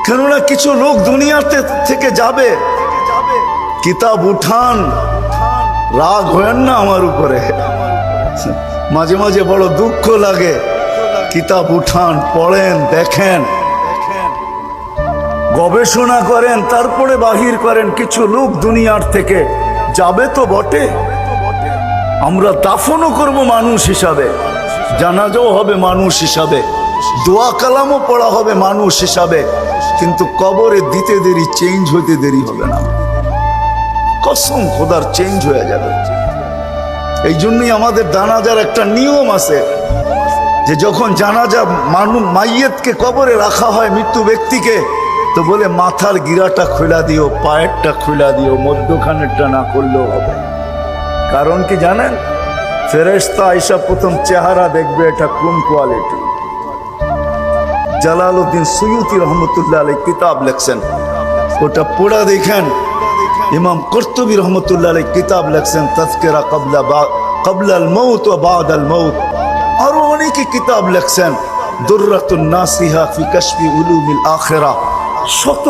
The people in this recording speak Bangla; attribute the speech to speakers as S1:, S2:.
S1: কেননা কিছু লোক দুনিয়াতে থেকে যাবে, কিতাব উঠান, রাগ হয় না আমার উপরে, মাঝে মাঝে বড় দুঃখ লাগে। কিতাব উঠান, পড়েন, দেখেন, গবেষণা করেন, তারপরে বাহির করেন। কিছু লোক দুনিয়ার থেকে যাবে তো বটে, আমরা দাফনও করব মানুষ হিসাবে, জানাজাও হবে মানুষ হিসাবে, দোয়া কালামও পড়া হবে মানুষ হিসাবে, কিন্তু কবরে দিতে দেরি, চেঞ্জ হইতে দেরি হবে না। কসম খোদার, চেঞ্জ হয়ে যাবে। এই জন্যই আমাদের জানাজার একটা নিয়ম আছে যে যখন জানাজা মাইয়েতকে কবরে রাখা হয়, মৃত্যু ব্যক্তিকে, তো বলে মাথার গিরাটা খোলা দিও, পায়েরটা খোলা দিও, মধ্যখানেরটা না করলেও হবে। কারণ কি জানেন? ফেরেশতা আয়েশা প্রথম চেহারা দেখবে, এটা কোন কোয়ালিটি। জালালউদ্দিন সুয়ুতি রহমতুল্লাহ আলাইহি কিতাব লেখছেন, ওটা পড়া দেখেন। ইমাম কুরতুবী রহমতুল্লাহ আলাইহি কিতাব লেখছেন তাযকিরা ক্বাবলাল মাউত ওয়া বা'দাল মাউত। আরো অনেকে কিতাব লেখছেন, দুররাতুন নাসিহা ফি কাশফি উলুমিল আখিরাহ। শত